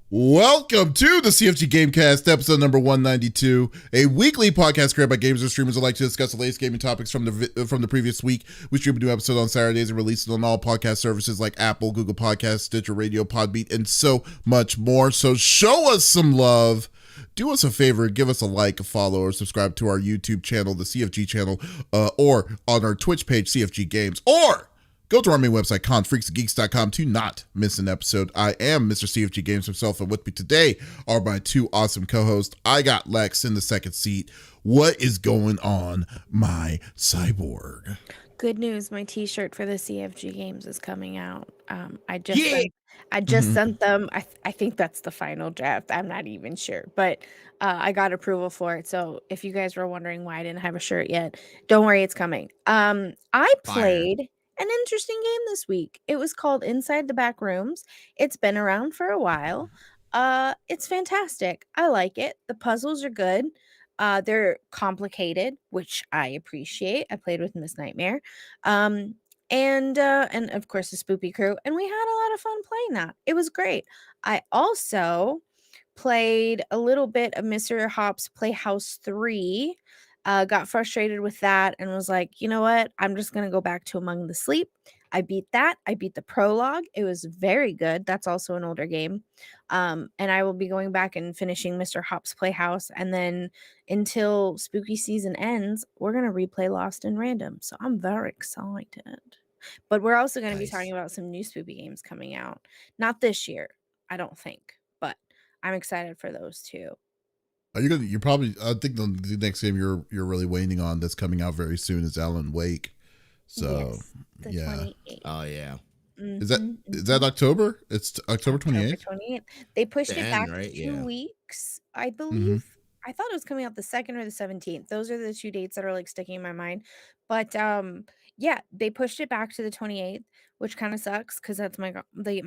Welcome to the CFG Game Cast, episode number 192, a weekly podcast created by gamers and streamers who like to discuss the latest gaming topics from the previous week. We stream a new episode on Saturdays and release it on all podcast services like Apple, Google Podcasts, Stitcher Radio, Podbean, and so much more. So show us some love. Do us a favor, give us a like, a follow, or subscribe to our YouTube channel, the CFG channel, or on our Twitch page, CFG Games, or go to our main website, confreaksgeeks.com, to not miss an episode. I am Mr. CFG Games himself, and with me today are my two awesome co-hosts. I got Lex in the second seat. What is going on, my cyborg? Good news, my t-shirt for the CFG Games is coming out. I just sent them. I think that's the final draft. I'm not even sure, but I got approval for it. So if you guys were wondering why I didn't have a shirt yet, don't worry, it's coming. I played an interesting game this week. It was called Inside the Back Rooms. It's been around for a while. It's fantastic. I like it. The puzzles are good. They're complicated, which I appreciate. I played with Miss Nightmare. And of course the Spoopy crew, and we had a lot of fun playing that. It was great. I also played a little bit of Mr. Hop's Playhouse 3. Got frustrated with that and was like, you know what? I'm just gonna go back to Among the Sleep. I beat that. I beat the prologue. It was very good. That's also an older game. And I will be going back and finishing Mr. Hop's Playhouse. And then until spooky season ends, we're going to replay Lost in Random. So I'm very excited. But we're also going to be talking about some new spooky games coming out. Not this year, I don't think. But I'm excited for those too. I think the next game you're really waiting on that's coming out very soon is Alan Wake. So yes, yeah. 28th. Oh yeah. Is that October? It's October 28th? 28th. They pushed it back right? 2 weeks, I believe. I thought it was coming out the 2nd or the 17th. Those are the two dates that are like sticking in my mind. But yeah, they pushed it back to the 28th, which kind of sucks because that's my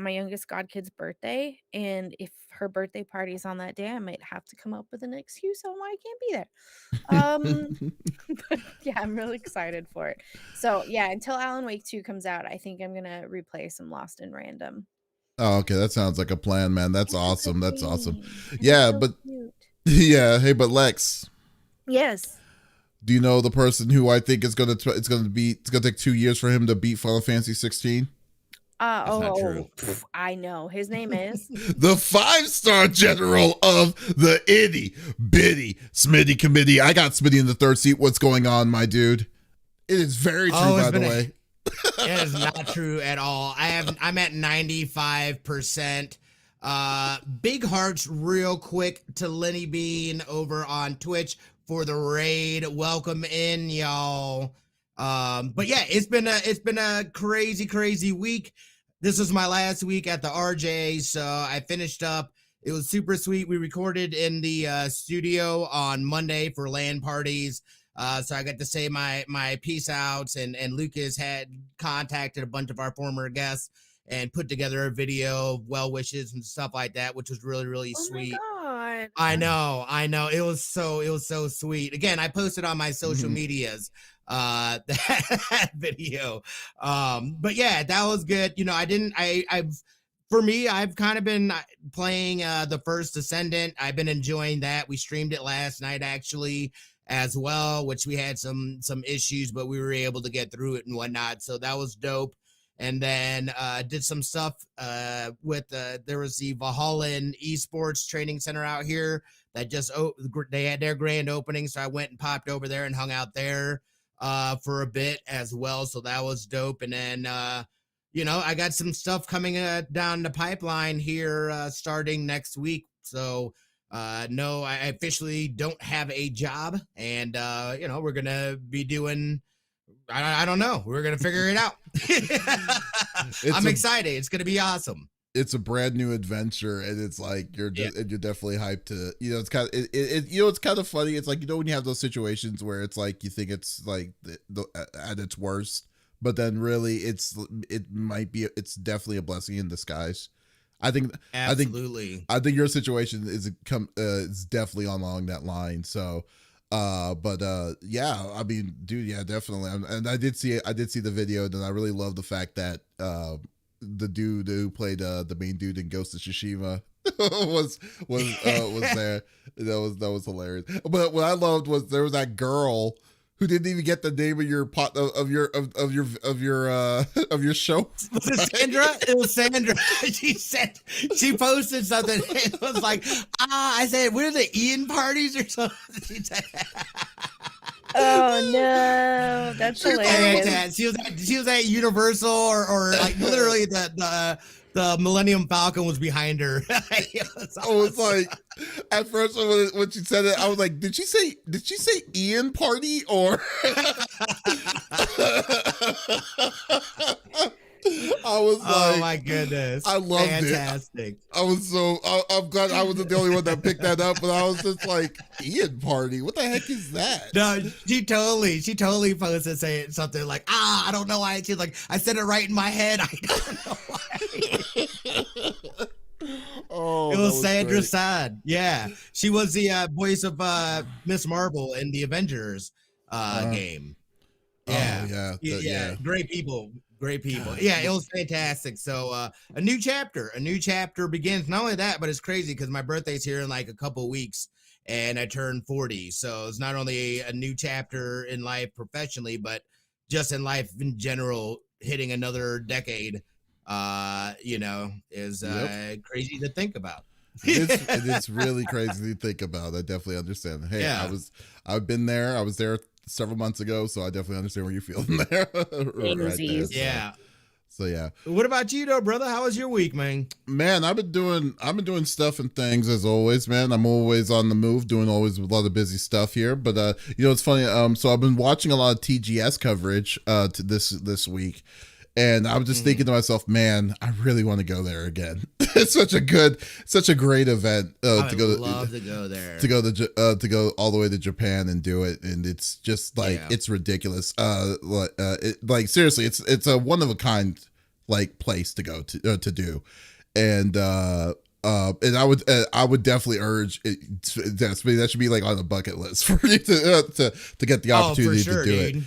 youngest godkid's birthday. And if her birthday party is on that day, I might have to come up with an excuse on why I can't be there. But yeah, I'm really excited for it. So yeah, until Alan Wake 2 comes out, I think I'm gonna replay some Lost in Random. Oh, okay. That sounds like a plan, man. That's awesome. That's awesome. It's Yeah, so but cute. yeah. Hey, but Lex, Yes. do you know the person who I think it's gonna take 2 years for him to beat Final Fantasy 16? not true. I know. His name is The 5-star general of the itty bitty Smitty committee. I got Smitty in the third seat. What's going on, my dude? It is very true, by the way. It is not true at all. I'm at 95%. Big hearts real quick to Lenny Bean over on Twitch for the raid. Welcome in, y'all. But yeah, it's been a crazy week. This was my last week at the RJ, so I finished up. It was super sweet. We recorded in the studio on Monday for LAN parties. So I got to say my peace outs, and Lucas had contacted a bunch of our former guests and put together a video of well wishes and stuff like that, which was really sweet. My God. I know. It was so sweet. Again, I posted on my social medias that video. But yeah, that was good. You know, I've kind of been playing the First Descendant. I've been enjoying that. We streamed it last night actually as well, which we had some issues, but we were able to get through it and whatnot. So that was dope. And then did some stuff with there was the Valhalla Esports Training Center out here that they had their grand opening. So I went and popped over there and hung out there for a bit as well. So that was dope. And then, I got some stuff coming down the pipeline here starting next week. So no, I officially don't have a job, and we're going to be doing, I don't know. We're going to figure it out. I'm excited. It's going to be awesome. It's a brand new adventure, and it's like you're definitely hyped to, it's kind of it's kind of funny. It's like, when you have those situations where it's like you think it's like at its worst, but then really it's definitely a blessing in disguise. Absolutely. I think your situation is definitely along that line. So yeah, I mean, dude, yeah, definitely. And I did see the video, and I really love the fact that the dude who played the main dude in Ghost of Tsushima was there. That was hilarious. But what I loved was there was that girl who didn't even get the name of your pot of your show. Was it Sandra? It was Sandra. She posted something. It was like, I said, what are the Ian parties or something? She said, Oh no, that's hilarious. She was at Universal or like literally the Millennium Falcon was behind her. I was like, at first when she said it, I was like, did she say Ian party or? I was like, oh my goodness, I loved fantastic. it. I was I'm glad I wasn't the only one that picked that up, but I was just like, Ian party, what the heck is that? No, she totally posted saying something like, I don't know why. She's like, I said it right in my head. I don't know why. Oh, it was Sandra Sad. Yeah, she was the voice of Miss Marvel in the Avengers game. Yeah. Yeah. Great people. God, yeah, it was fantastic. So a new chapter begins. Not only that, but it's crazy because my birthday's here in like a couple of weeks and I turned 40. So it's not only a new chapter in life professionally, but just in life in general, hitting another decade, is crazy to think about. It's really crazy to think about. I definitely understand. Hey, yeah. I've been there. I was there several months ago, so I definitely understand where you're feeling there. Right there. Yeah. So yeah. What about you though, brother? How was your week, man? Man, I've been doing stuff and things as always, man. I'm always on the move, doing always a lot of busy stuff here. But it's funny. So I've been watching a lot of TGS coverage to this week. And I was just thinking to myself, man, I really want to go there again. It's such a great event to go there. To go all the way to Japan and do it, and it's just like it's ridiculous. Seriously, it's a one of a kind like place to go to do, and I would definitely urge it. That should be like on the bucket list for you to get the opportunity to do it.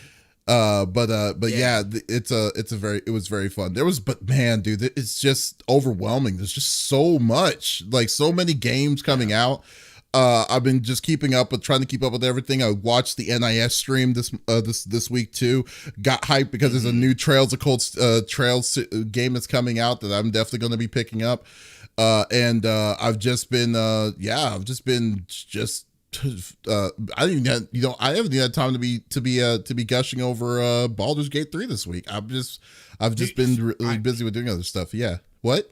Yeah, it was very fun. Man, dude, it's just overwhelming. There's just so much, like so many games coming out. I've been just trying to keep up with everything. I watched the NIS stream this week too. Got hyped because there's a new Trails game that's coming out that I'm definitely going to be picking up. I've just been I haven't even had time to be gushing over Baldur's Gate 3 this week. I've just been really busy with doing other stuff. Yeah. What?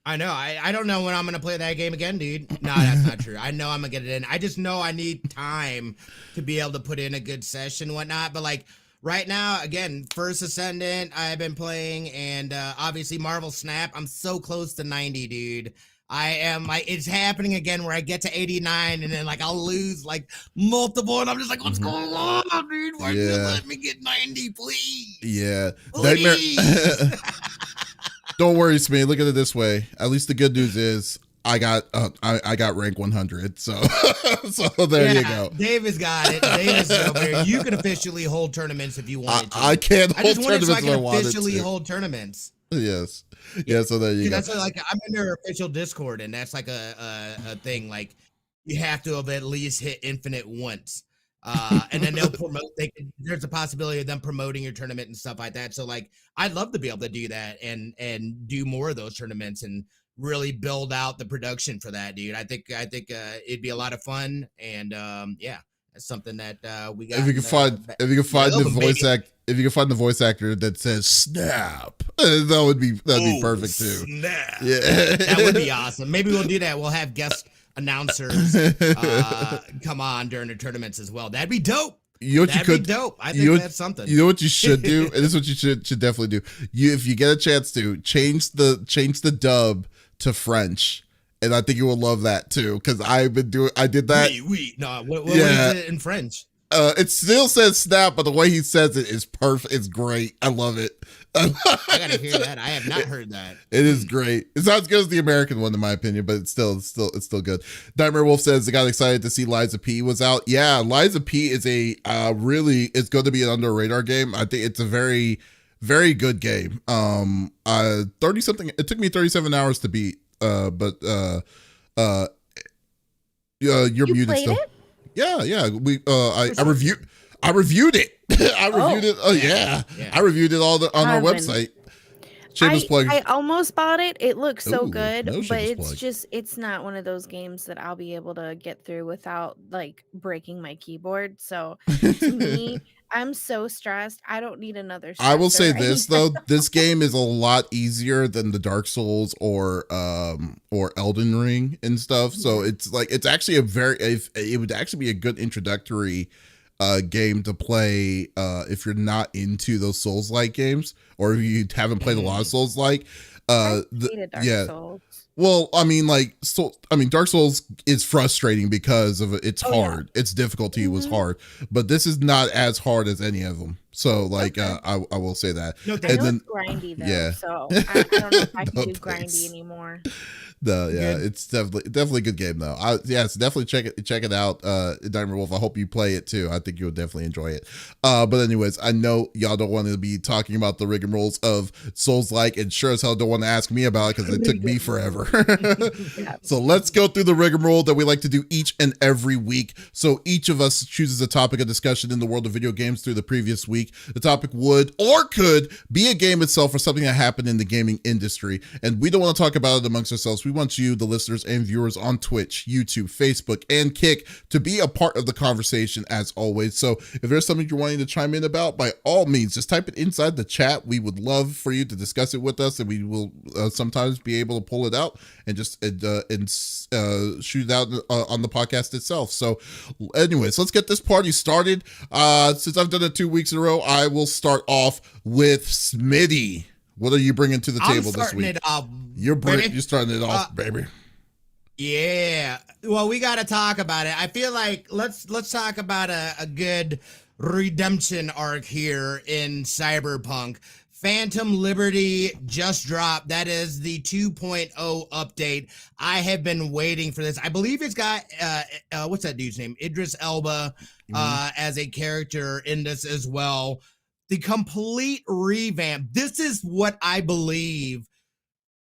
I know. I don't know when I'm gonna play that game again, dude. No, that's not true. I know I'm gonna get it in. I just know I need time to be able to put in a good session and whatnot. But like right now, again, First Ascendant I've been playing, and obviously Marvel Snap. I'm so close to 90, dude. I am like, it's happening again where I get to 89 and then like I'll lose like multiple and I'm just like, what's going on, dude? Why you let me get 90, please? Yeah. Please. Nightmare. Don't worry, Smee. Look at it this way. At least the good news is I got rank 100. So there you go. David's got it. David's over here. You can officially hold tournaments if you wanted to. I can't hold tournaments if I wanted to. I just wanted so I can officially hold tournaments. Yes. Yeah, so there you go. That's like I'm in their official Discord, and that's like a thing. Like you have to have at least hit infinite once, and then they'll promote. There's a possibility of them promoting your tournament and stuff like that. So like, I'd love to be able to do that and do more of those tournaments and really build out the production for that, dude. I think it'd be a lot of fun, and that's something that we got. If you can find the voice actor that says "snap," that'd be perfect too. Snap. Yeah, that would be awesome. Maybe we'll do that. We'll have guest announcers come on during the tournaments as well. That'd be dope. That'd be dope. I think that's something. You know what you should do, and this is what you should definitely do. If you get a chance to change the dub to French. And I think you will love that too, because I did that. What is it in French? It still says snap, but the way he says it is perfect. It's great. I love it. I gotta hear that. I have not heard that. It is great. It's not as good as the American one, in my opinion, but it's still good. Nightmare Wolf says they got excited to see Liza P was out. Yeah, Liza P is it's going to be an under radar game. I think it's a very Very good game. 30 something. It took me 37 hours to beat. Uh, you're You muted played still. it? Yeah. I reviewed it. I reviewed it. Oh yeah. I reviewed it on our website. Shameless plug. I almost bought it. It looks so Ooh, good, no but shameless plug. it's not one of those games that I'll be able to get through without like breaking my keyboard. So to me, I'm so stressed. I don't need another stressor. I will say I this need- though, this game is a lot easier than the Dark Souls or Elden Ring and stuff. So it's like it's actually it would actually be a good introductory game to play if you're not into those Souls-like games, or if you haven't played a lot of Souls-like. I hated Dark Souls. Well, I mean, Dark Souls is frustrating because of it's hard. Its difficulty was hard, but this is not as hard as any of them. So, like, I will say that. No, I know it's grindy though, yeah. so I don't know if I can No do thanks. grindy anymore. No, yeah, Good. it's definitely a good game though. So definitely check it out. Diamond Wolf, I hope you play it too. I think you'll definitely enjoy it. But anyways, I know y'all don't want to be talking about the rigmaroles of Souls-like, and sure as hell don't want to ask me about it because it took me forever. So let's go through the rigmarole that we like to do each and every week. So each of us chooses a topic of discussion in the world of video games through the previous week. The topic would or could be a game itself or something that happened in the gaming industry, and we don't want to talk about it amongst ourselves. We want you, the listeners and viewers on Twitch, YouTube, Facebook, and Kick to be a part of the conversation as always. So if there's something you're wanting to chime in about, by all means, just type it inside the chat. We would love for you to discuss it with us, and we will sometimes be able to pull it out and just shoot it out on the podcast itself. So anyways, let's get this party started. Since I've done it 2 weeks in a row, I will start off with Smitty. What are you bringing to the table this week? You're starting it off, baby. Yeah. Well, we got to talk about it. I feel like let's talk about a good redemption arc here in Cyberpunk. Phantom Liberty just dropped. That is the 2.0 update. I have been waiting for this. I believe it's got what's that dude's name? Idris Elba as a character in this as well. The complete revamp. This is what I believe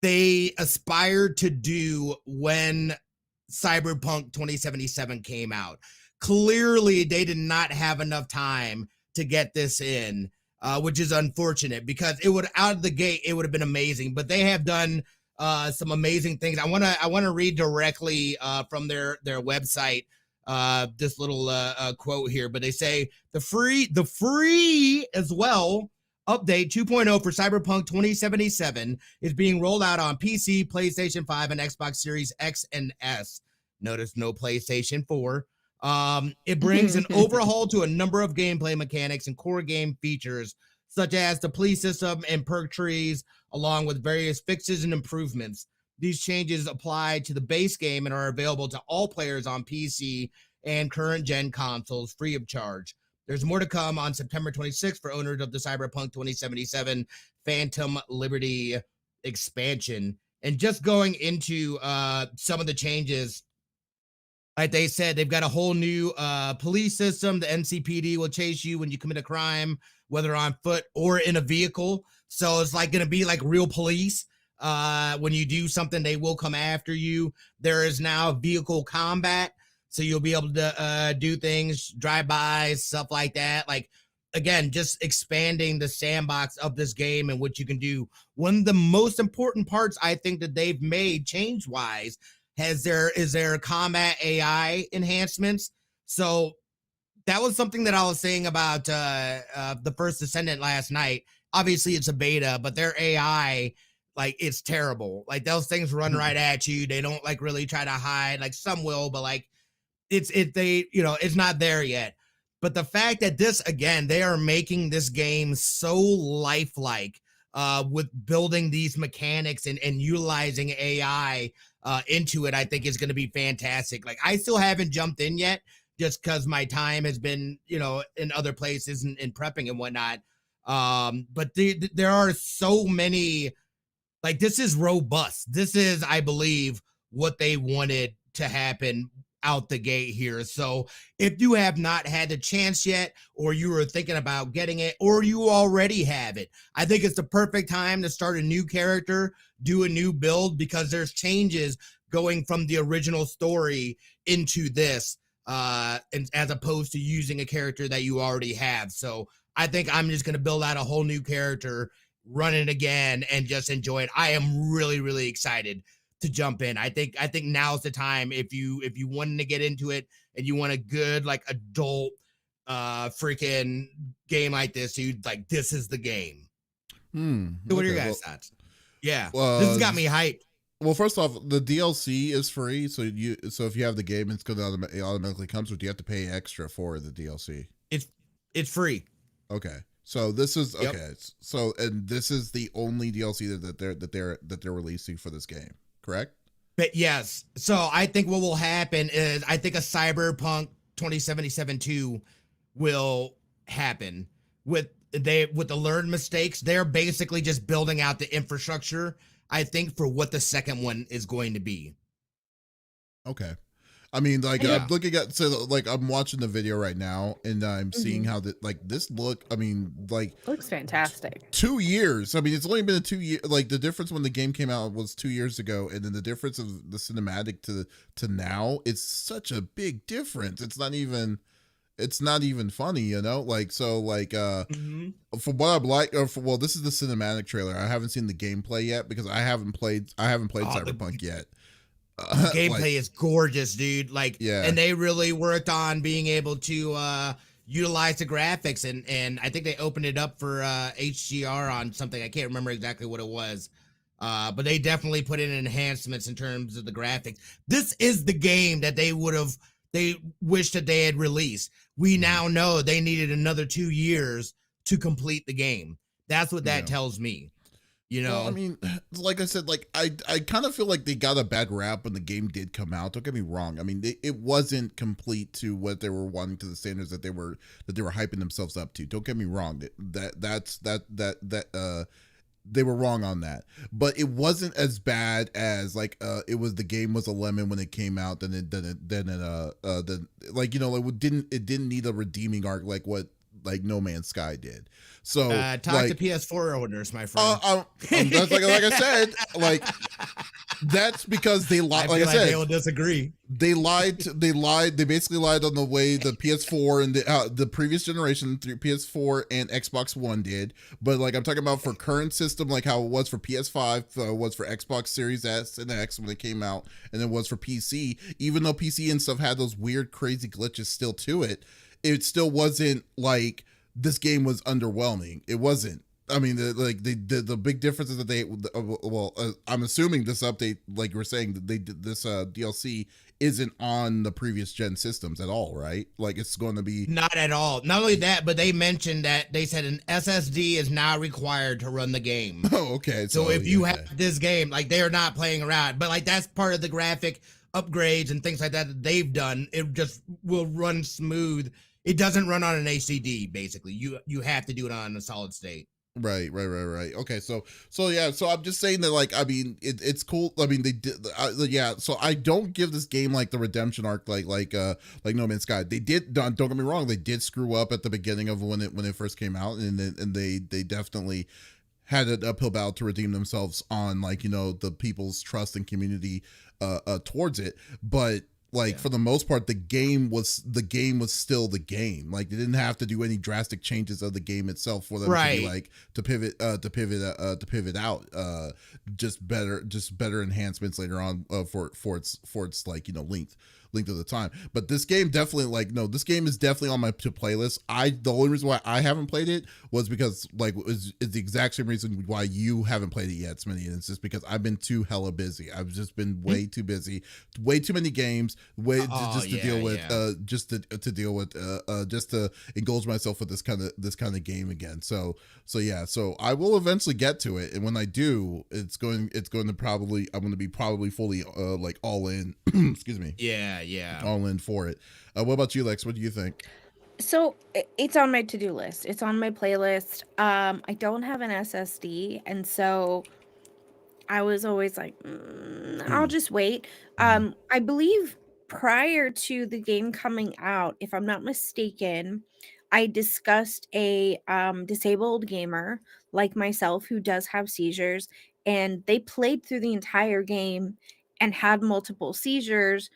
they aspired to do when Cyberpunk 2077 came out. Clearly, they did not have enough time to get this in, which is unfortunate because it would out of the gate, it would have been amazing. But they have done some amazing things. I wanna read directly from their website. This little quote here, but they say the free as well update 2.0 for Cyberpunk 2077 is being rolled out on PC, PlayStation 5, and Xbox Series X and S. Notice no PlayStation 4. It brings an overhaul to a number of gameplay mechanics and core game features, such as the police system and perk trees, along with various fixes and improvements. These changes apply to the base game and are available to all players on PC and current gen consoles free of charge. There's more to come on September 26th for owners of the Cyberpunk 2077 Phantom Liberty expansion. And just going into some of the changes, like they said, they've got a whole new police system. The NCPD will chase you when you commit a crime, whether on foot or in a vehicle. So it's like going to be like real police. When you do something, they will come after you. There is now vehicle combat. So you'll be able to do things, drive-bys, stuff like that. Like, again, just expanding the sandbox of this game and what you can do. One of the most important parts I think that they've made change-wise is their combat AI enhancements. So that was something that I was saying about the First Descendant last night. Obviously, it's a beta, but their AI, like, it's terrible. Like, those things run right at you. They don't, like, really try to hide. Like, some will, but, like, it's not there yet. But the fact that this, again, they are making this game so lifelike with building these mechanics and utilizing AI into it, I think is going to be fantastic. Like, I still haven't jumped in yet just because my time has been, in other places and prepping and whatnot. But there are so many, like, this is robust. This is, I believe, what they wanted to happen out the gate here. So if you have not had the chance yet, or you were thinking about getting it, or you already have it, I think it's the perfect time to start a new character, do a new build, because there's changes going from the original story into this, and as opposed to using a character that you already have. So I think I'm just going to build out a whole new character, run it again, and just enjoy it. I am really, really excited to jump in. I think now's the time, if you wanted to get into it and you want a good like adult freaking game like this, dude, like this is the game. So what are your guys' thoughts? Yeah, this has got me hyped. Well, first off, the DLC is free, so if you have the game, it automatically comes. Or do you have to pay extra for the DLC? It's free. Okay, so this is okay. So and this is the only DLC that they're releasing for this game, correct? But yes, so I think what will happen is I think a Cyberpunk 2077 2 will happen with the learned mistakes. They're basically just building out the infrastructure, I think, for what the second one is going to be. Okay. I mean, like, I'm looking at, so like, I'm watching the video right now, and I'm seeing how this look, I mean, like, looks fantastic. 2 years. I mean, it's only been a 2 year, like, the difference when the game came out was 2 years ago, and then the difference of the cinematic to now, it's such a big difference. It's not even funny, you know? Like, so, like, for what I'm like, well, this is the cinematic trailer. I haven't seen the gameplay yet because I haven't played Cyberpunk yet. Gameplay is gorgeous, dude. Like, and they really worked on being able to utilize the graphics, and I think they opened it up for HDR on something. I can't remember exactly what it was, but they definitely put in enhancements in terms of the graphics. This is the game that they wished that they had released. We now know they needed another 2 years to complete the game. That's what that tells me. You know, well, I mean, like I said, like I kind of feel like they got a bad rap when the game did come out. Don't get me wrong. I mean, it wasn't complete to what they were wanting, to the standards that they were hyping themselves up to. Don't get me wrong. They were wrong on that, but it wasn't as bad as like it was. The game was a lemon when it came out. Then like, you know, like it didn't need a redeeming arc like what like No Man's Sky did. So talk to PS4 owners, my friend. That's like I said, like that's because they lied. Like I said, they will disagree. They lied. They basically lied on the way the PS4 and the previous generation through PS4 and Xbox One did. But like I'm talking about for current system, like how it was for PS5, was for Xbox Series S and X when it came out, and it was for PC. Even though PC and stuff had those weird, crazy glitches still to it, it still wasn't like this game was underwhelming. It wasn't. I mean, the big difference is that I'm assuming this update, like you were saying, that they did this DLC isn't on the previous gen systems at all, right? Like it's going to be not at all. Not only that, but they mentioned that they said an SSD is now required to run the game. Oh, okay. So if you have this game, like they are not playing around, but like that's part of the graphic upgrades and things like that they've done. It just will run smooth. It doesn't run on an HDD. Basically, you have to do it on a solid state. Right. Okay, so yeah, so I'm just saying that, like, I mean, it's cool. I mean, they did, so I don't give this game like the redemption arc, like No Man's Sky. They did, don't get me wrong, they did screw up at the beginning of when it first came out, and they definitely had an uphill battle to redeem themselves on, like, you know, the people's trust and community towards it, but. Like for the most part, the game was still the game. Like they didn't have to do any drastic changes of the game itself for them to be like to pivot out. Just better enhancements later on for its like, you know, length of the time. But this game definitely, like, no, this game is definitely on my playlist. The only reason why I haven't played it was because, like, is the exact same reason why you haven't played it yet, Smitty. And it's just because I've been too hella busy. I've just been way too busy, way too many games, just to indulge myself with this kind of game again. So I will eventually get to it, and when I do, I'm going to be probably fully like all in. Excuse me. Yeah. All in for it. What about you, Lex? What do you think? So it's on my to-do list. It's on my playlist. I don't have an SSD, and so I was always like, I'll just wait. I believe prior to the game coming out, if I'm not mistaken, I discussed a disabled gamer like myself who does have seizures, and they played through the entire game and had multiple seizures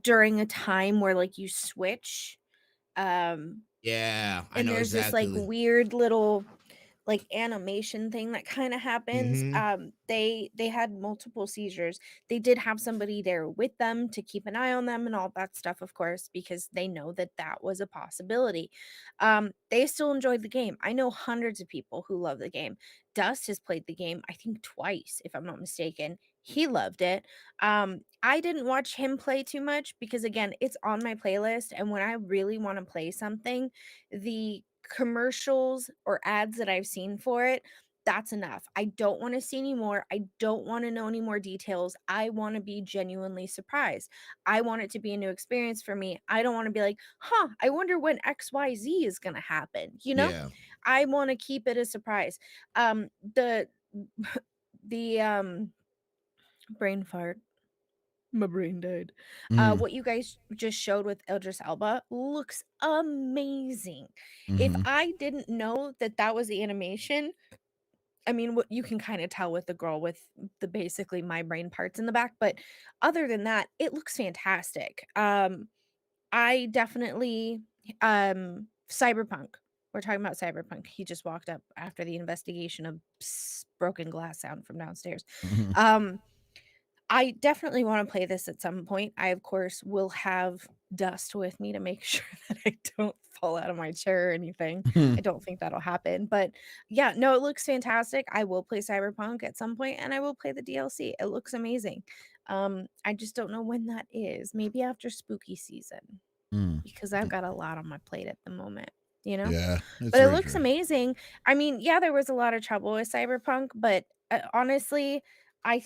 during a time where like you switch. Um, Yeah, I and know there's this like exactly. weird little like animation thing that kind of happens. Mm-hmm. They had multiple seizures. They did have somebody there with them to keep an eye on them and all that stuff, of course, because they know that that was a possibility. They still enjoyed the game. I know hundreds of people who love the game. Dust has played the game, I think twice, if I'm not mistaken. He loved it. I didn't watch him play too much because again, it's on my playlist, and when I really want to play something, the commercials or ads that I've seen for it, that's enough. I don't want to see any more. I don't want to know any more details. I want to be genuinely surprised. I want it to be a new experience for me. I don't want to be like, huh, I wonder when XYZ is going to happen. You know, Yeah. I want to keep it a surprise. The, the brain fart. My brain died. Mm, What you guys just showed with Idris Elba looks amazing. If mhm. I didn't know that that was the animation, I mean, what you can kind of tell with the girl with the basically my brain parts in the back, but other than that, it looks fantastic. I definitely Cyberpunk. We're talking about Cyberpunk. He just walked up after the investigation of broken glass sound from downstairs. Mhm. Um I definitely wanna play this at some point. I, of course, will have Dust with me to make sure that I don't fall out of my chair or anything. I don't think that'll happen, but yeah, no, it looks fantastic. I will play Cyberpunk at some point, and I will play the DLC. It looks amazing. I just don't know when that is. Maybe after spooky season, Mm. because I've got a lot on my plate at the moment, you know? Yeah, it's But it very looks true. amazing. I mean, yeah, there was a lot of trouble with Cyberpunk, but, honestly, I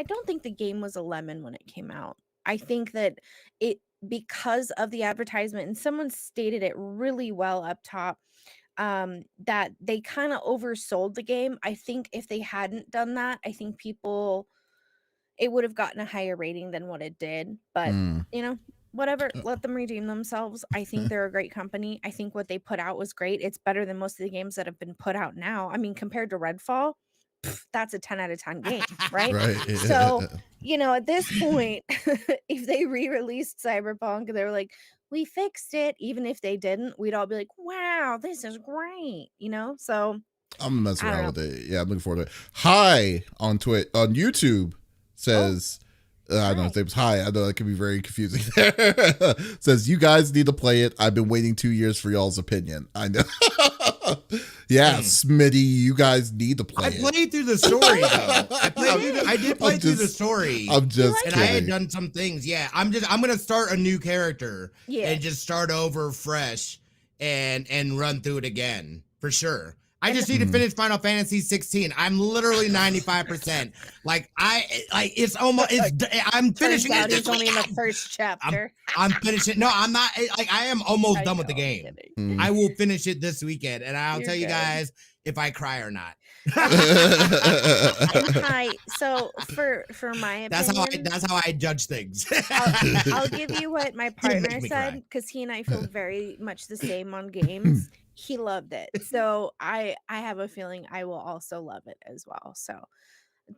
don't think the game was a lemon when it came out. I think that it because of the advertisement, and someone stated it really well up top, that they kinda oversold the game. I think if they hadn't done that, I think people it would have gotten a higher rating than what it did, but, Mm. you know, whatever, let them redeem themselves. I think they're a great company. I think what they put out was great. It's better than most of the games that have been put out now. I mean, compared to Redfall, that's a 10 out of 10 game, right? Right. So, you know, at this point, if they re-released Cyberpunk and they were like, "We fixed it," even if they didn't, we'd all be like, "Wow, this is great," you know? So, I'm gonna mess I around don't with know. it. Yeah, I'm looking forward to it. Hi on on YouTube Oh, says I don't know his hi. name's Hi. I know that can be very confusing there. Says you guys need to play it. I've been waiting 2 years for y'all's opinion. I know. Yeah, Hmm. Smitty, you guys need to play I it. played through the story though. I did play I'm through the just story. I'm You just And liked I had it? kidding. done some things. Yeah, I'm gonna start a new character Yeah. and just start over fresh and run through it again for sure. I And just need to Mhm. finish Final Fantasy 16. I'm literally 95%. Like it's almost I'm turns finishing it out this he's only in the weekend. first I'm chapter. I'm finishing. No, I'm not. Like I am almost I done with the know, I'm game. kidding. Mm. I will finish it this weekend, and I'll You're tell you good. guys if I cry or not. And and hi, so for my opinion, That's how I judge things. I'll give you what my You make partner me said cry. because he and I feel very much the same on games. He loved it. So I have a feeling I will also love it as well. So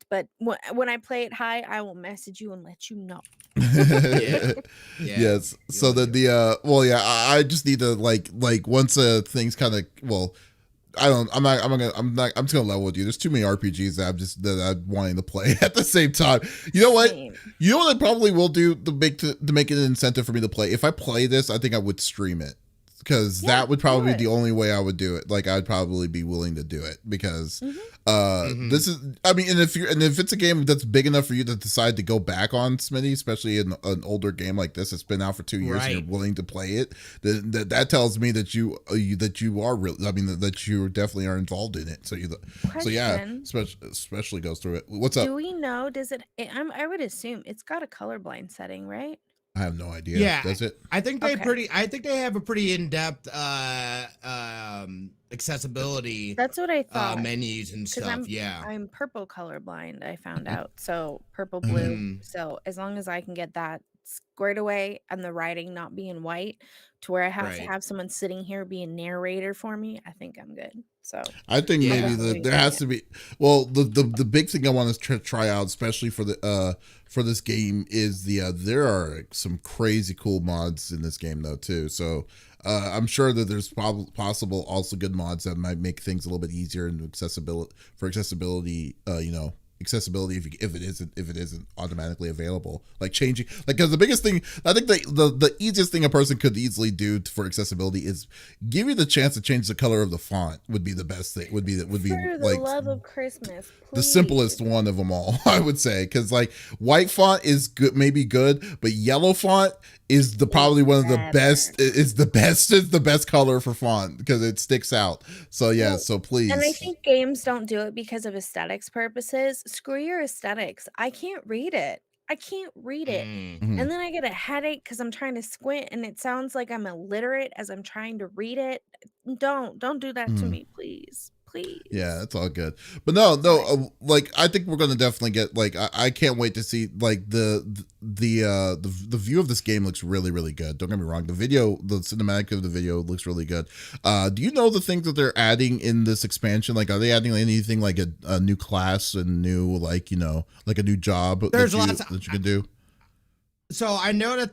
but when I play it high, I will message you and let you know. Yeah, yeah, Yes. you'll So that enjoy the it. well yeah, I just need to like once things kind of well I don't I'm just gonna level with you. There's too many RPGs that I'm wanting to play at the same time. You know what? Same. You know what I probably will do to make it an incentive for me to play. If I play this, I think I would stream it. Because Yeah, that would do probably be the it. only way I would do it. Like I'd probably be willing to do it because Mhm. Mhm. this is I mean and if it's a game that's big enough for you to decide to go back on Smitty, especially in an older game like this, it's been out for 2 years and Right. you're willing to play it, then that tells me that you are really I mean that you definitely are involved in it. So yeah, Question. especially goes through it. What's up? Do we know, does it I would assume it's got a colorblind setting, right? I have no idea. Yeah, Does it? Okay. I think they have a pretty in-depth accessibility That's what I thought. menus and 'Cause stuff. Yeah. I'm purple colorblind, I found out. So purple blue. Mhm. So as long as I can get that, squared away and the writing not being white to where I have to Right. have someone sitting here be a narrator for me, I think I'm good. So I think Yeah. maybe there has to be. Well, the big thing I want to try out, especially for this game, is there are some crazy cool mods in this game though too. So I'm sure that there's possible also good mods that might make things a little bit easier and accessibility. Accessibility if it isn't automatically available, like changing, like, because the biggest thing I think the easiest thing a person could easily do for accessibility is give you the chance to change the color of the font. Would be the best thing. Would be for the like love of Christmas, the please. simplest one of them all, I would say, because like white font is good, maybe good, but yellow font is probably one of the best. Is the best color for font because it sticks out. So yeah, Well, so please. and I think games don't do it because of aesthetics purposes. Screw your aesthetics. I can't read it. Mhm. And then I get a headache because I'm trying to squint and it sounds like I'm illiterate as I'm trying to read it. Don't do that to Mhm. me, please. Please. Yeah, it's all good. But no, like I think we're gonna definitely get, like, I can't wait to see, like, the view of this game looks really, really good. Don't get me wrong. The cinematic of the video looks really good. Do you know the things that they're adding in this expansion? Like, are they adding anything like a new class and new, like, like a new job There's that you can do? So I know that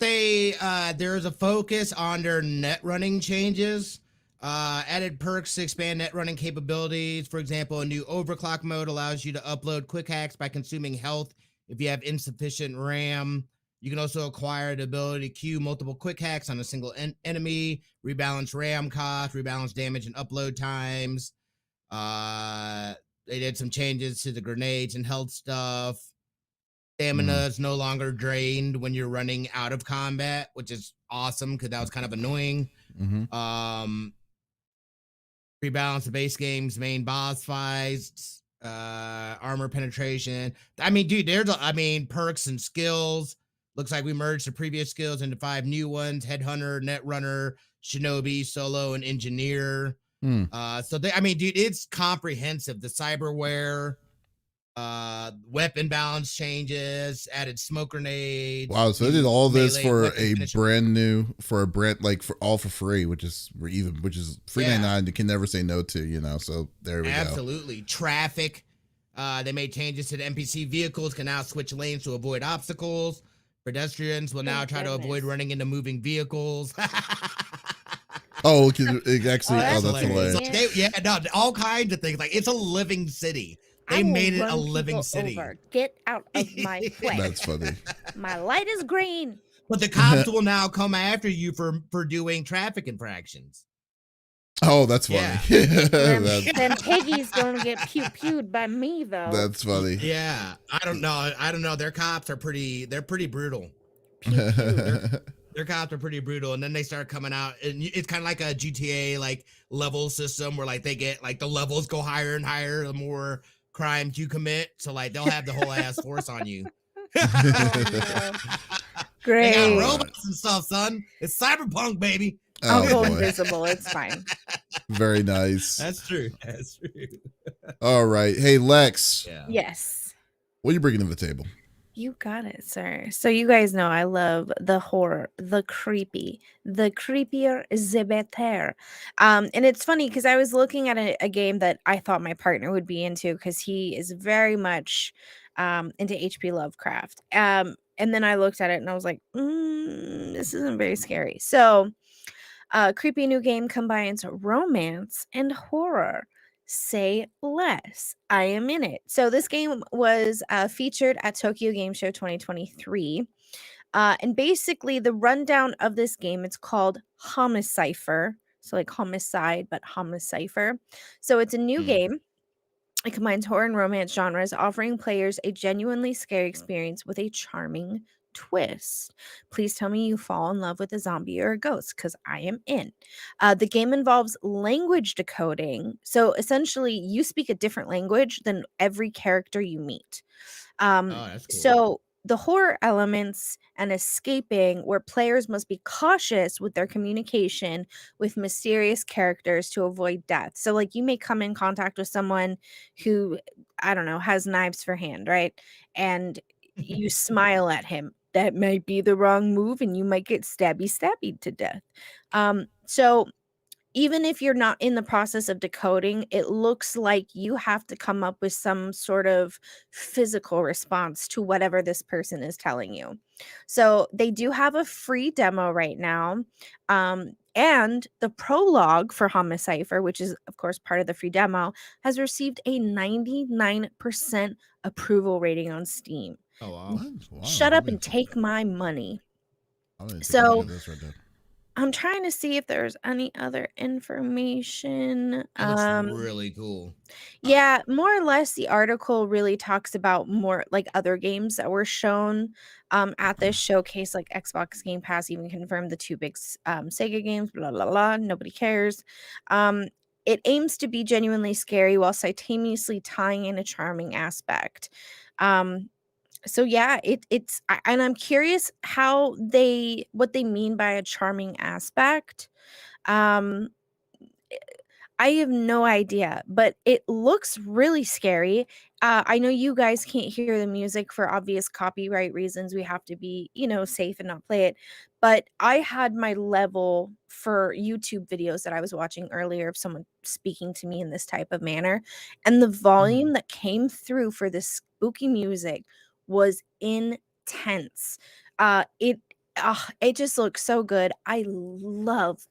there's a focus on their net running changes. Added perks to expand net running capabilities. For example, a new overclock mode allows you to upload quick hacks by consuming health if you have insufficient RAM. You can also acquire the ability to queue multiple quick hacks on a single enemy, rebalance RAM cost, rebalance damage and upload times. They did some changes to the grenades and health stuff. Stamina is no longer drained when you're running out of combat, which is awesome because that was kind of annoying. Mm-hmm. Rebalance the base game's main boss fights, armor penetration. I mean, dude, perks and skills. Looks like we merged the previous skills into 5 new ones: Headhunter, Netrunner, Shinobi, Solo, and Engineer. Dude, it's comprehensive. The cyberware, weapon balance changes, added smoke grenades. Wow, so they did all this for all for free, which is $3.99. You can never say no to, so there we go. Absolutely. Traffic. They made changes to the NPC vehicles, can now switch lanes to avoid obstacles. Pedestrians will now try to avoid running into moving vehicles. Oh, it actually, that's hilarious. All kinds of things. Like, it's a living city. They made it a living city. Over. Get out of my way. That's funny. My light is green. But the cops will now come after you for doing traffic infractions. Oh, that's funny. Yeah. Then piggies don't get pew-pewed by me, though. That's funny. Yeah. I don't know. Their cops are they're pretty brutal. Their cops are pretty brutal, and then they start coming out, and it's kind of like a GTA like level system where like they get like the levels go higher and higher the more crimes you commit. So like they'll have the whole ass force on you. Great. They got robots and stuff, son. It's Cyberpunk, baby. I'll go invisible. It's fine. Very nice. That's true. All right. Hey, Lex. Yeah. Yes. What are you bringing to the table? You got it, sir. So you guys know I love the horror, the creepy, the creepier, the better. And it's funny because I was looking at a game that I thought my partner would be into because he is very much into H.P. Lovecraft. And then I looked at it and I was like, this isn't very scary. So creepy new game combines romance and horror. Say less. I am in it. So this game was featured at Tokyo Game Show 2023. And basically the rundown of this game, it's called Homicipher. So like homicide, but Homicipher. So it's a new game. It combines horror and romance genres, offering players a genuinely scary experience with a charming twist. Please tell me you fall in love with a zombie or a ghost, because I am in. The game involves language decoding. So essentially, you speak a different language than every character you meet. That's cool. So the horror elements and escaping, where players must be cautious with their communication with mysterious characters to avoid death. So like you may come in contact with someone who, I don't know, has knives for hand, right? And you smile at him. that might be the wrong move and you might get stabby to death. So even if you're not in the process of decoding, it looks like you have to come up with some sort of physical response to whatever this person is telling you. So they do have a free demo right now. And the prologue for Homicipher, which is, of course, part of the free demo, has received a 99% approval rating on Steam. Oh, wow. Wow. Shut up and take my money. So I'm trying to see if there's any other information. It looks really cool. Yeah, more or less the article really talks about more like other games that were shown at this showcase, like Xbox Game Pass even confirmed the two big Sega games, blah, blah, blah. Nobody cares. It aims to be genuinely scary while simultaneously tying in a charming aspect. So yeah, and I'm curious what they mean by a charming aspect. I have no idea, but it looks really scary. I know you guys can't hear the music for obvious copyright reasons. We have to be, safe and not play it. But I had my level for YouTube videos that I was watching earlier of someone speaking to me in this type of manner. And the volume that came through for this spooky music was intense. It just looks so good. I love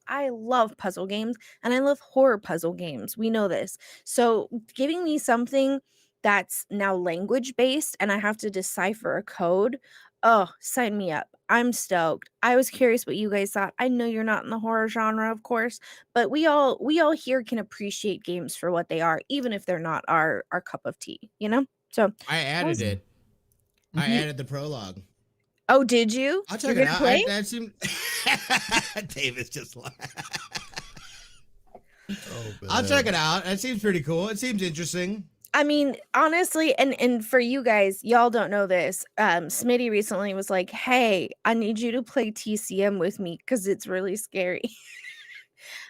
puzzle games and I love horror puzzle games. We know this. So giving me something that's now language based and I have to decipher a code, oh, sign me up. I'm stoked. I was curious what you guys thought. I know you're not in the horror genre, of course, but we all here can appreciate games for what they are, even if they're not our cup of tea, So I added it. I added the prologue. Oh, did you? I'll check it out. That seemed... David's just like... I'll check it out. It seems pretty cool. It seems interesting. I mean, honestly, and for you guys, y'all don't know this. Smitty recently was like, "Hey, I need you to play TCM with me because it's really scary."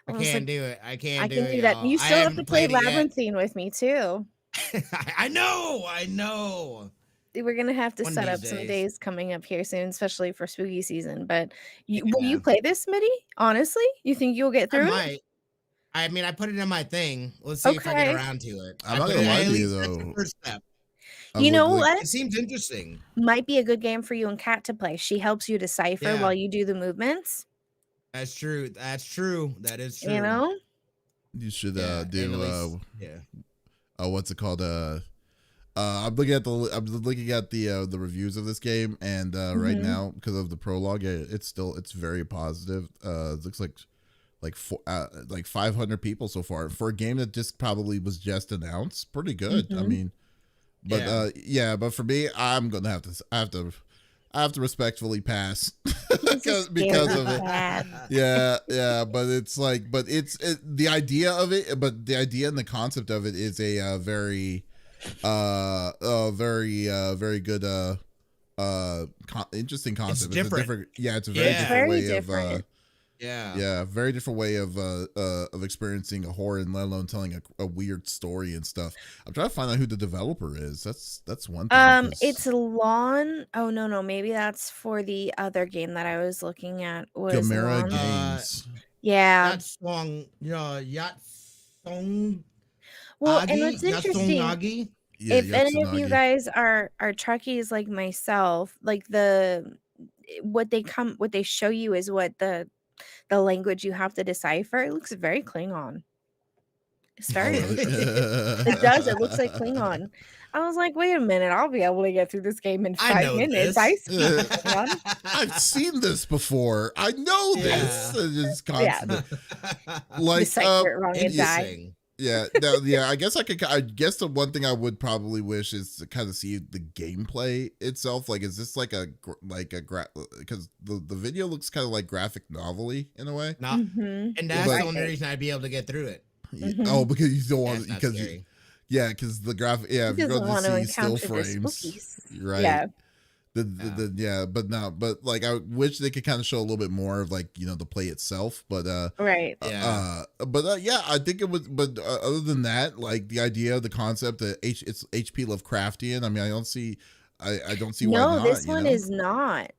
I can't do it. I can't do that. You still have to play Labyrinthine with me too. I know. We're gonna have to set up some days coming up here soon, especially for spooky season. But will you play this, Smitty? Honestly, you think you'll get through it? I mean, I put it in my thing. Let's see if I get around to it. I'm not gonna lie to you though. That's the first step. You know what? It seems interesting. Might be a good game for you and Kat to play. She helps you decipher while you do the movements. That's true. That is true. You should do what's it called? I'm looking at the reviews of this game, and right now, because of the prologue, it's very positive. It looks like 500 people so far for a game that just probably was just announced. Pretty good. I mean, but but for me, I'm gonna have to respectfully pass because of it. Yeah, but it's the idea of it, but the idea and the concept of it is a very very good interesting concept. It's different. It's a very different way of very different way of experiencing a horror, and let alone telling a weird story and stuff. I'm trying to find out who the developer is. That's one thing. It's Lawn. Oh no, maybe that's for the other game that I was looking at. Gamera Games. Yeah. Yacht Song. Well, and what's interesting, if any of you guys are Trekkies like myself, like what they show you is what the language you have to decipher. It looks very Klingon. It does. It looks like Klingon. I was like, wait a minute, I'll be able to get through this game in 5 minutes. I've seen this before. I know this. It's constant. Decipher it wrong and die. I guess the one thing I would probably wish is to kind of see the gameplay itself. Like, is this because the video looks kind of like graphic novel-y in a way. And that's the only reason I'd be able to get through it. Oh, because you don't want because the graphic if you're going to see still frames, right? But like I wish they could kind of show a little bit more of the play itself, but right, I think it was. But other than that, like the idea, the concept, it's HP Lovecraftian. I mean, I don't see why not. No, this one is not.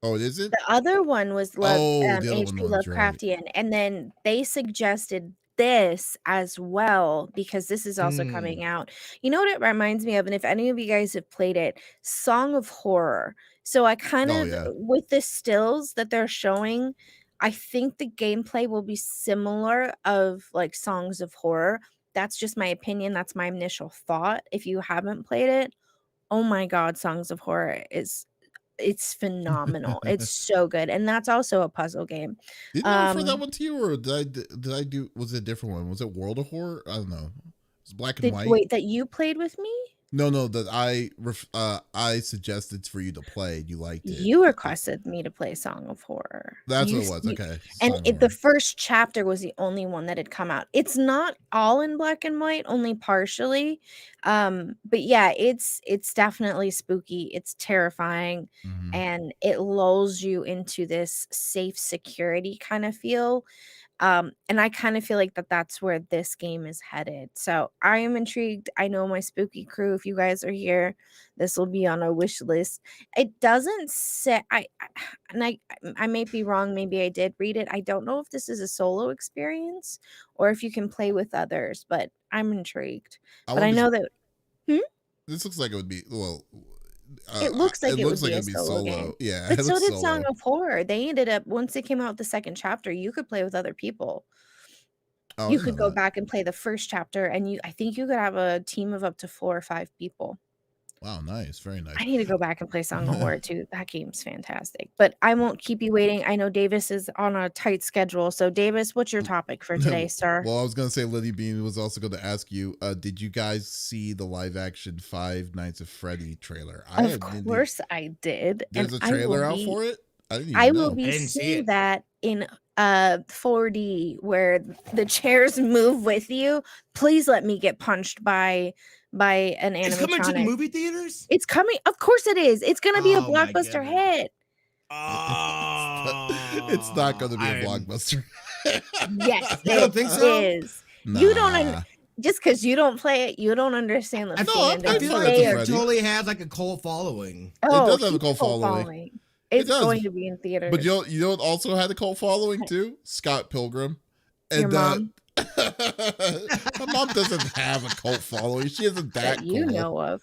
Oh, it isn't? The other one was The other HP one was right. Lovecraftian, and then they suggested this as well because this is also coming out. You know what it reminds me of, and if any of you guys have played it, Song of Horror. So I kind Oh, of yeah. with the stills that they're showing, I think the gameplay will be similar of like Songs of Horror. That's just my opinion. That's my initial thought. If you haven't played it, oh my God, Songs of Horror it's phenomenal. It's so good, and that's also a puzzle game. Didn't I refer that one to you, or did I do? Was it a different one? Was it World of Horror? I don't know. It's black and white. Wait, that you played with me? No, that I suggested for you to play. You liked it. You requested me to play Song of Horror. That's what it was. Okay. And the first chapter was the only one that had come out. It's not all in black and white, only partially. But yeah, it's definitely spooky. It's terrifying, and it lulls you into this safe security kind of feel. And I kind of feel like that's where this game is headed. So I am intrigued. I know my spooky crew, if you guys are here, this will be on a wish list. It doesn't say I may be wrong, maybe I did read it. I don't know if this is a solo experience or if you can play with others, but I'm intrigued. But I know that this looks like it would be it looks like it would be a be solo game. Yeah, But so did Song of Horror. They ended up, once they came out with the second chapter, you could play with other people. Oh, You could go back and play the first chapter, and I think you could have a team of up to 4 or 5 people. Wow, nice, very nice. I need to go back and play Song of Horror too. That game's fantastic. But I won't keep you waiting. I know Davis is on a tight schedule. So Davis, what's your topic for today, sir? Well, I was gonna say Liddy Bean was also going to ask you, did you guys see the live action Five Nights at Freddy trailer? Of course I did. There's a trailer out for it? I didn't even I know. will be seeing that in 4D where the chairs move with you. Please let me get punched by an animatronic. It's coming to the movie theaters? It's coming. Of course it is. It's going to be a blockbuster hit. Oh, it's not going to be a blockbuster. Yes, you don't think so? Is. Nah. You don't just because you don't play it, you don't understand the fandom. I feel like it totally has like a cult following. Oh, it does have a cult following. It's going to be in theaters. But you know what also had a cult following too? Scott Pilgrim. And your mom? My mom doesn't have a cult following. She isn't that you cool. know of.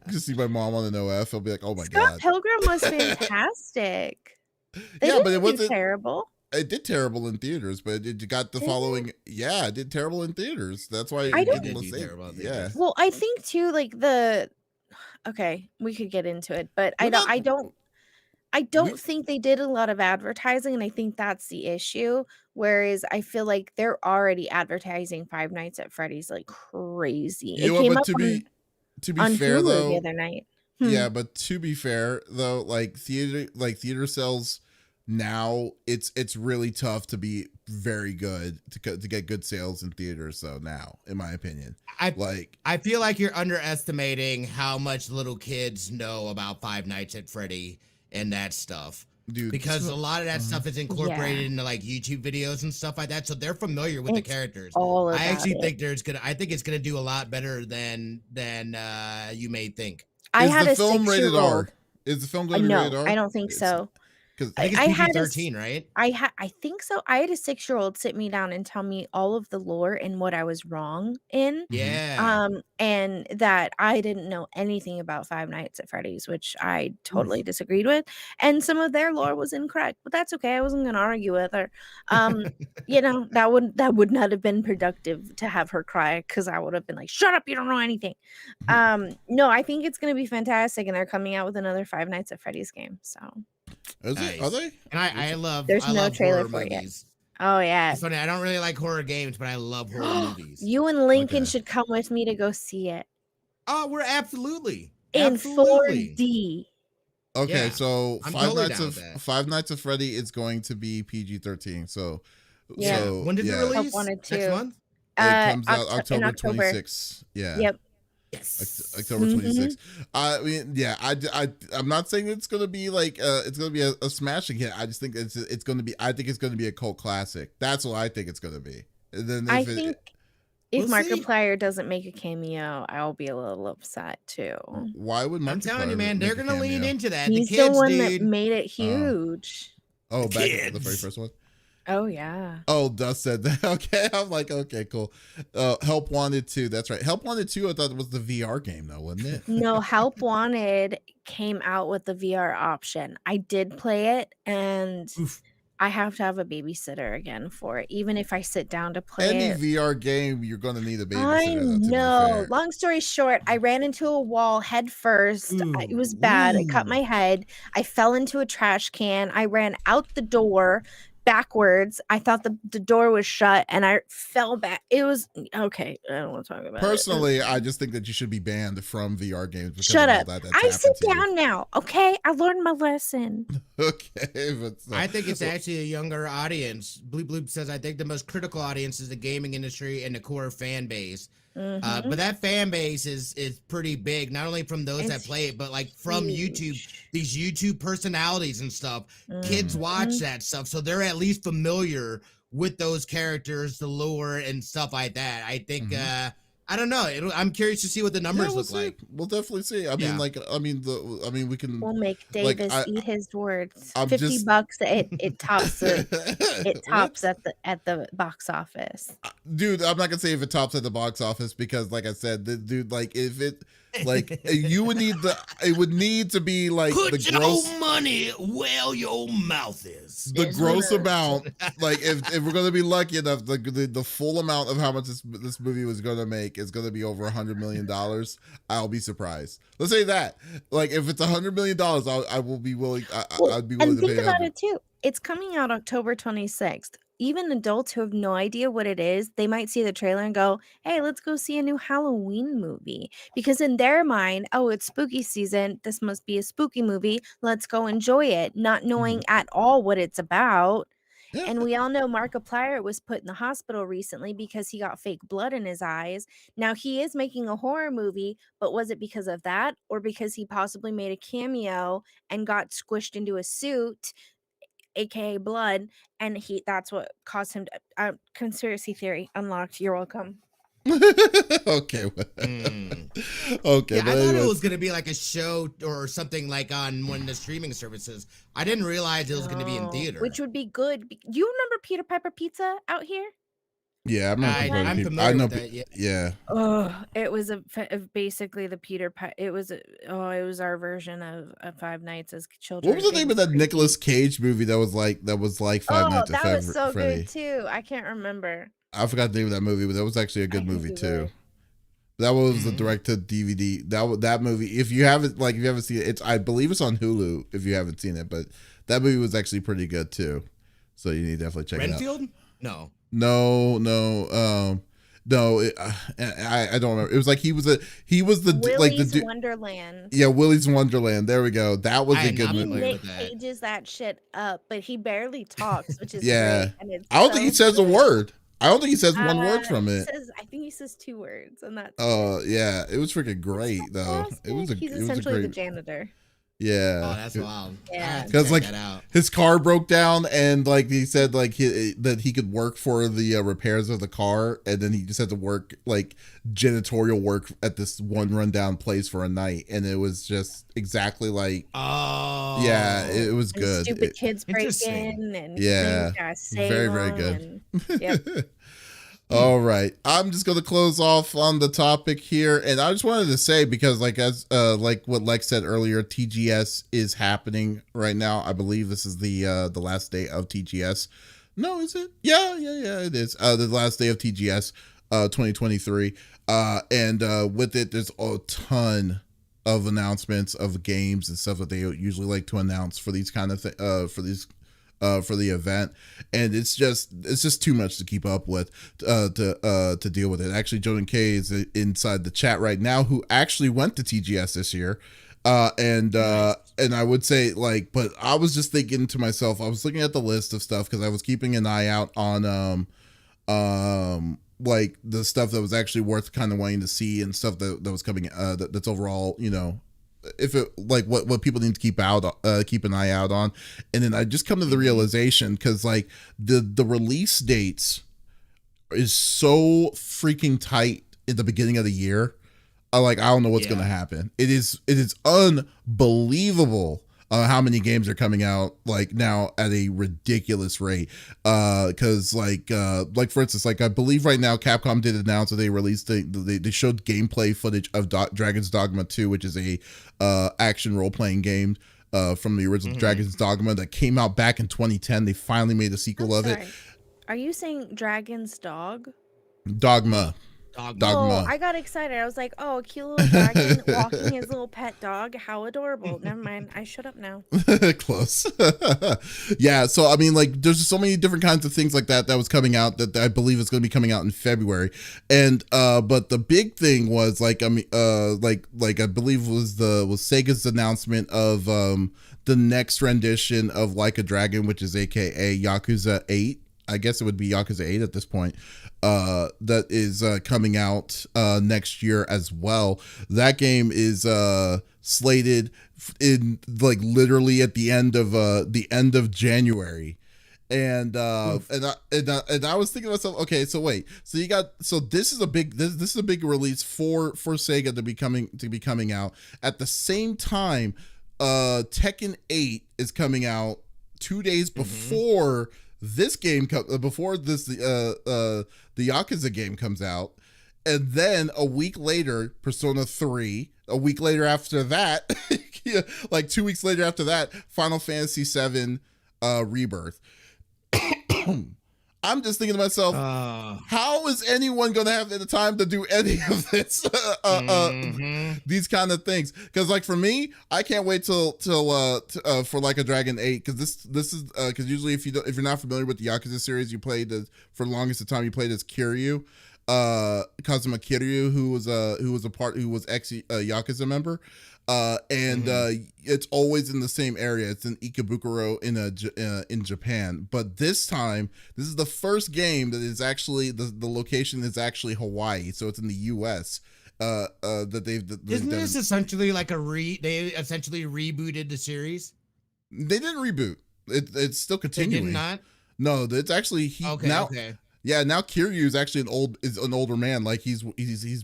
Just see my mom on an OF, I'll be like, oh my Scott God. Pilgrim was fantastic. But it wasn't terrible. It did terrible in theaters, but it got the following. Yeah, it did terrible in theaters. That's why I it didn't do terrible. Yeah. Well, I think too, like okay, we could get into it, but I don't think they did a lot of advertising, and I think that's the issue. Whereas I feel like they're already advertising Five Nights at Freddy's like crazy. It came up to be fair Hulu though, the other night. Yeah, but to be fair though, like theater sales now, it's really tough to be very good to get good sales in theaters. So now, in my opinion, I feel like you're underestimating how much little kids know about Five Nights at Freddy and that stuff. Dude, because a lot of that stuff is incorporated into like YouTube videos and stuff like that, so they're familiar with the characters. I actually think it's gonna do a lot better than you may think. I had the film rated R? Is the film going to be rated R? I don't think so. Because I think it's PG-13, right? I think so. I had a 6-year-old sit me down and tell me all of the lore and what I was wrong in. Yeah. And that I didn't know anything about Five Nights at Freddy's, which I totally disagreed with. And some of their lore was incorrect, but that's okay. I wasn't going to argue with her. You know, that would not have been productive to have her cry, because I would have been like, shut up, you don't know anything. No, I think it's going to be fantastic, and they're coming out with another Five Nights at Freddy's game. So. Nice. Are they? And I love. There's no trailer for movies. it. Oh yeah. It's funny. I don't really like horror games, but I love horror movies. You and Lincoln should come with me to go see it. Oh, we're absolutely in 4D. Okay, so Five Nights of Freddy is going to be PG-13. So when did it release? Next month? It comes out October 26th. Yeah. Yep. Yes. October 26th. I mean, yeah, I'm not saying it's gonna be like it's gonna be a smashing hit. I just think it's gonna be. I think it's gonna be a cult classic. That's what I think it's gonna be. And then If We'll see. Markiplier doesn't make a cameo, I'll be a little upset too. Why would I'm telling you, Markiplier man, make they're a gonna lean cameo? into that. He's The the kids, one that dude. made it Oh. huge. Oh, The back in the very kids. first one. Oh yeah. Oh, Dust said that. Okay, I'm like, okay, cool. Help Wanted 2. That's right. Help Wanted 2, I thought it was the VR game, though, wasn't it? No, Help Wanted came out with the VR option. I did play it, and Oof. I have to have a babysitter again for it, even if I sit down to play Any it. VR game, you're going to need a I babysitter, though, to be know. fair. Long story short, I ran into a wall head first. It was bad. It cut Ooh. my head. I fell into a trash can. I ran out the door backwards. I thought the door was shut, and I fell back. It was okay. I don't want to talk about it. Personally, I just think that you should be banned from VR games because Shut of all up. that's I sit happened to you. down now. Okay, I learned my lesson. Okay, but so, I think it's actually a younger audience. Bleep Bloop says, I think the most critical audience is the gaming industry and the core fan base. Mhm. But that fan base is pretty big, not only from those that It's play it, but like from YouTube, huge. these YouTube personalities and stuff. Kids watch Mhm. that stuff, so they're at least familiar with those characters, the lore, and stuff like that. I think. I don't know. I'm curious to see what the numbers we'll look see. like. We'll definitely see. I mean, we can. We'll make Like, Davis eat his words. I'm $50 just- bucks. It tops it. It What? tops at the box office. Dude, I'm not gonna say if it tops at the box office because, like I said, dude, like if it, like you would need it would need to be like Put the your gross, money where your mouth is. the Yes, gross sir. amount. Like if we're gonna be lucky enough, the full amount of how much this movie was gonna make is gonna be over $100 million. I'll be surprised. Let's say that. Like if it's $100 million, I will be willing. I'd be willing And to think pay about that. it too. It's coming out October 26th. Even adults who have no idea what it is, they might see the trailer and go, hey, let's go see a new Halloween movie. Because in their mind, oh, it's spooky season. This must be a spooky movie. Let's go enjoy it, not knowing at all what it's about. Yeah. And we all know Markiplier was put in the hospital recently because he got fake blood in his eyes. Now he is making a horror movie, but was it because of that or because he possibly made a cameo and got squished into a suit, aka blood, and that's what caused him to conspiracy theory unlocked. You're welcome. Okay. Mm. Okay. Yeah, but I thought it anyways. was gonna be like a show or something like on one of the streaming services. I didn't realize it was gonna be in No, theater. which would be good. You remember Peter Piper Pizza out here? Yeah, I'm not. I'm familiar with that. Yeah. Yeah. Oh, it was basically the it was our version of Five Nights as Children. What was the name of that Nicolas Cage movie that was like Five Nights at that was so Freddy? good too. I can't remember. I forgot the name of that movie, but that was actually a good I can movie Google too. it. That was the Mhm. direct to DVD. That movie. If you haven't seen it, I believe it's on Hulu. If you haven't seen it, but that movie was actually pretty good too. So you need to definitely check it out. Renfield? No. No. I don't remember. It was like he was the Willy's Wonderland. Yeah, Willy's Wonderland. There we go. That was I a am good not movie. familiar Nick with that. Cages that shit up, but he barely talks, which is Yeah. great, and it's I don't think he so says a good. word. I don't think he says one word from He it. I think he says 2 words, and that's Yeah, it was freaking great though. He's essentially the janitor. Yeah. Oh, that's wild. Yeah. Because like that out. his car broke down and like he said like that he could work for the repairs of the car, and then he just had to work like janitorial work at this one rundown place for a night, and it was just exactly like yeah, it was And good. stupid kids break Interesting. in, and Yeah. very Very good. Yep. All right, I'm just gonna close off on the topic here, and I just wanted to say, because like as like what Lex said earlier, TGS is happening right now. I believe this is the last day of TGS. No, is it? Yeah, it is. The last day of TGS 2023, and with it there's a ton of announcements of games and stuff that they usually like to announce for these kind of for the event, and it's just too much to keep up with to deal with it. Actually, Jordan K is inside the chat right now, who actually went to TGS this year, and I would say like, but I was just thinking to myself, I was looking at the list of stuff because I was keeping an eye out on like the stuff that was actually worth kind of wanting to see, and stuff that was coming that's overall, you know, if it like what people need to keep an eye out on. And then I just come to the realization, because like the release dates is so freaking tight in the beginning of the year. I don't know what's going to happen. It is unbelievable how many games are coming out like now at a ridiculous rate. Because like for instance, like I believe right now Capcom did announce that they released they showed gameplay footage of Dragon's Dogma 2, which is a action role playing game from the original Dragon's Dogma that came out back in 2010. They finally made a sequel of it. Are you saying Dragon's Dog? Dogma. Oh, I got excited. I was like, oh, a cute little dragon walking his little pet dog. How adorable. Never mind. I shut up now. Close. Yeah. So, I mean, like, there's so many different kinds of things like that was coming out that I believe is going to be coming out in February. And, but the big thing was like, I mean, like I believe was Sega's announcement of, the next rendition of Like a Dragon, which is AKA Yakuza 8. I guess it would be Yakuza 8 at this point. That is coming out next year as well. That game is slated in like literally at the end of January. And I was thinking to myself, okay, so wait, so this is a big release for Sega to be coming out at the same time. Tekken 8 is coming out 2 days before this game before this the Yakuza game comes out, and then a week later Persona 3, a week later after that like 2 weeks later after that Final Fantasy 7 Rebirth. I'm just thinking to myself, how is anyone going to have the time to do any of this? These kind of things. Because like for me, I can't wait till for Like a Dragon 8, because this is because usually if you're not familiar with the Yakuza series, you played for the longest of time you played as Kiryu, Kazuma Kiryu, who was ex Yakuza member. It's always in the same area. It's in Ikebukuro in Japan. But this time, this is the first game that is actually the location is actually Hawaii, so it's in the U.S. That they've isn't this essentially like they essentially rebooted the series? They didn't reboot. It's still continuing. They did not? No, it's actually okay. Yeah, now Kiryu is actually an older man. Like he's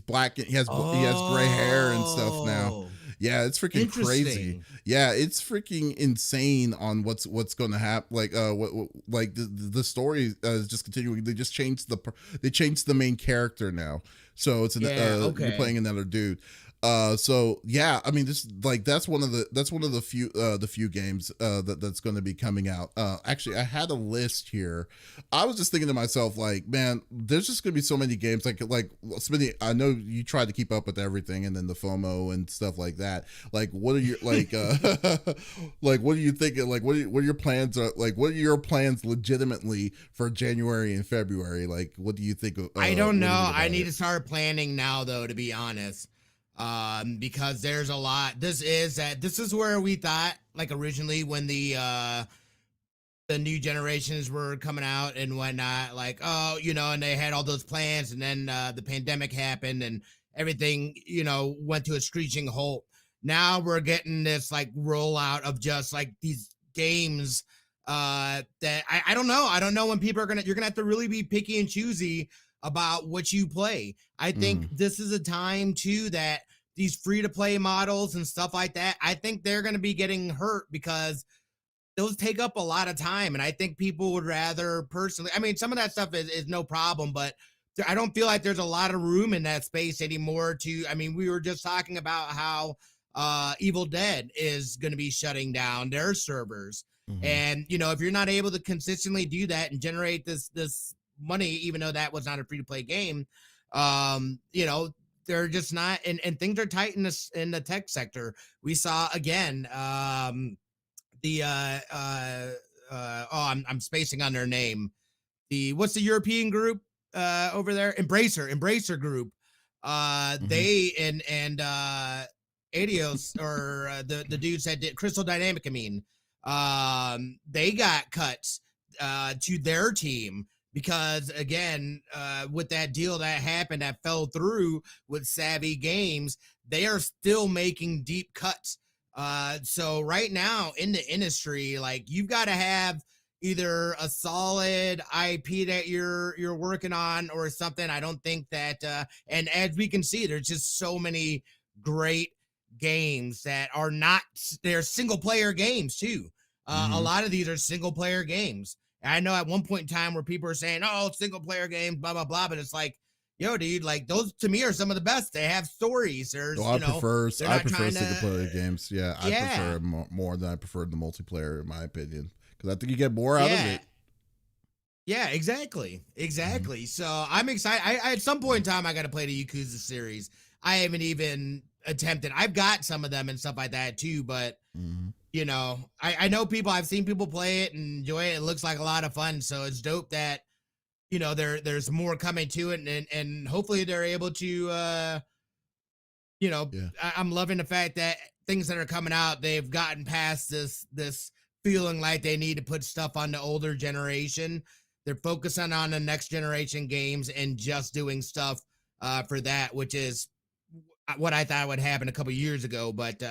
black and he has gray hair and stuff now. Yeah, it's freaking crazy. Yeah, it's freaking insane on what's going to happen. Like like the story is just continuing. They just changed the main character now, so it's you're playing another dude. So yeah, I mean, that's one of the few games that's going to be coming out. Actually, I had a list here. I was just thinking to myself, like, man, there's just going to be so many games. Like Smitty, I know you try to keep up with everything, and then the FOMO and stuff like that. Like, what are your like what are you thinking? Like, what are your plans? Like, what are your plans legitimately for January and February? Like, what do you think? I don't know. I need to start planning now, though, to be honest. Because there's a lot. This is where we thought, like, originally when the new generations were coming out and whatnot, like, oh, and they had all those plans, and then the pandemic happened and everything, went to a screeching halt. Now we're getting this like rollout of just like these games that I don't know. I don't know when people you're gonna have to really be picky and choosy about what you play. I think this is a time too that these free-to-play models and stuff like that, I think they're going to be getting hurt because those take up a lot of time. And I think people would rather personally, I mean, some of that stuff is no problem, but I don't feel like there's a lot of room in that space anymore I mean, we were just talking about how Evil Dead is going to be shutting down their servers. And, if you're not able to consistently do that and generate this money, even though that was not a free-to-play game, they're just not, and things are tight in the tech sector. We saw again I'm spacing on their name. What's the European group over there? Embracer Group. They and Adios or the dudes that did Crystal Dynamic, they got cuts to their team. Because again, with that deal that happened that fell through with Savvy Games, they are still making deep cuts. So right now in the industry, like you've got to have either a solid IP that you're working on or something. I don't think that and as we can see, there's just so many great games that are not, they're single player games too. A lot of these are single player games. And I know at one point in time where people are saying, oh, single player games, blah, blah, blah. But it's like, yo, dude, like those to me are some of the best. They have stories. There's, I prefer single player games. Yeah, I Yeah. prefer it more than I prefer the multiplayer, in my opinion, because I think you get more out of it. Yeah, exactly. So I'm excited. I at some point in time I got to play the Yakuza series. I haven't even attempted. I've got some of them and stuff like that too, but you know, I know people. I've seen people play it and enjoy it. It looks like a lot of fun. So it's dope that, you know, there's more coming to it, and hopefully they're able to, you know, I'm loving the fact that things that are coming out, they've gotten past this feeling like they need to put stuff on the older generation. They're focusing on the next generation games and just doing stuff for that, which is what I thought would happen a couple years ago. But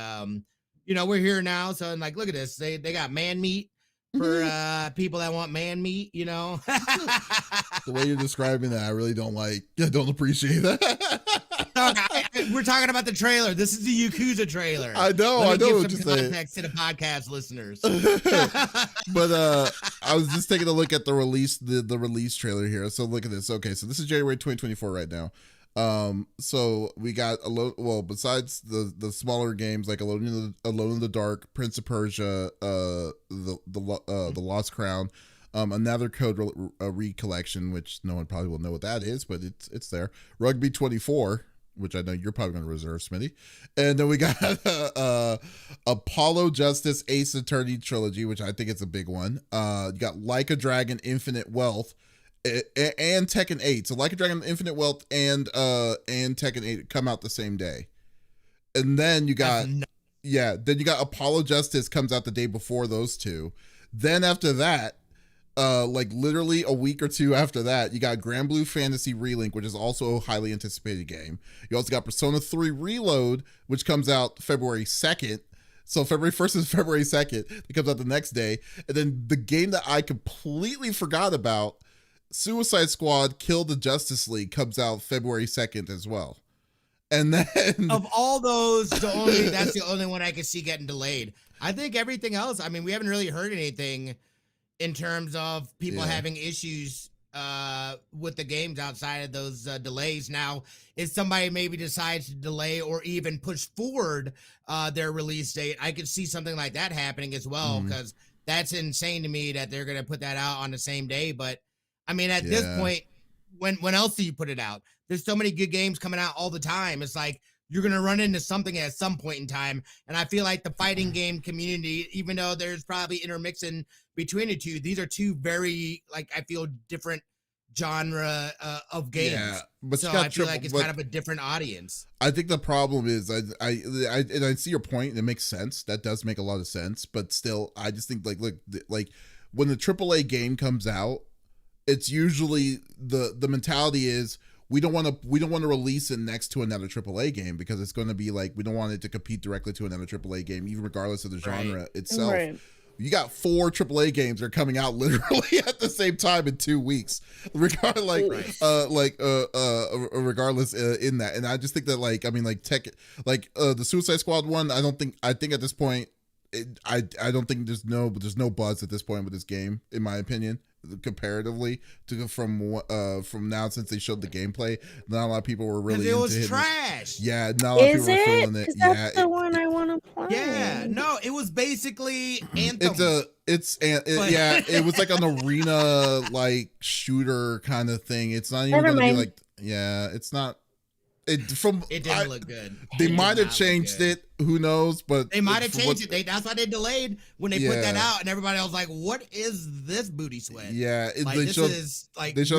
you know, we're here now, so I'm like, look at this. They got man meat for people that want man meat, you know. The way you're describing that, I really don't appreciate that. We're talking about the trailer. This is the Yakuza trailer. I know what you're saying. Context to the podcast listeners. But I was just taking a look at the release trailer here. So look at this. Okay, so this is January 2024 right now. So we got besides the smaller games like Alone in the Dark, Prince of Persia, the Lost Crown, another Code recollection, which no one probably will know what that is, but it's there. Rugby 24, which I know you're probably going to reserve, Smitty. And then we got Apollo Justice Ace Attorney trilogy, which I think it's a big one. You got Like a Dragon Infinite Wealth and Tekken 8. So Like a Dragon Infinite Wealth and Tekken 8 come out the same day. And then you got Apollo Justice comes out the day before those two. Then after that, like literally a week or two after that, you got Grand Blue Fantasy Relink, which is also a highly anticipated game. You also got Persona 3 Reload, which comes out February 2nd. So February 1st is February 2nd. It comes out the next day. And then the game that I completely forgot about, Suicide Squad Kill the Justice League, comes out February 2nd as well. And then of all those, that's the only one I can see getting delayed. I think everything else, I mean, we haven't really heard anything in terms of people having issues with the games outside of those delays. Now, if somebody maybe decides to delay or even push forward their release date, I could see something like that happening as well, because that's insane to me that they're going to put that out on the same day. But I mean, at this point, when else do you put it out? There's so many good games coming out all the time. It's like you're going to run into something at some point in time. And I feel like the fighting game community, even though there's probably intermixing between the two, these are two very, like, I feel different genre of games. Yeah, but so I feel like it's kind of a different audience. I think the problem is I see your point and it makes sense. That does make a lot of sense. But still, I just think like when the AAA game comes out, it's usually the mentality is we don't want to release it next to another AAA game because it's going to be like we don't want it to compete directly to another AAA game, even regardless of the genre itself. Right. You got 4 AAA games that are coming out literally at the same time in 2 weeks, regardless in that. And I just think that the Suicide Squad one, I think at this point, I don't think there's no buzz at this point with this game, in my opinion. Comparatively to from now since they showed the gameplay, not a lot of people were really into it. It was trash. Yeah, not a lot of people were feeling it. That's the one I want to play. Yeah, no, it was basically Anthem. It was like an arena like shooter kind of thing. It's not even gonna be like it's not. It didn't look good. They might have changed it. Who knows? But they might have changed it. That's why they delayed when they put that out, and everybody was like, "What is this booty sweat?" Yeah, they showed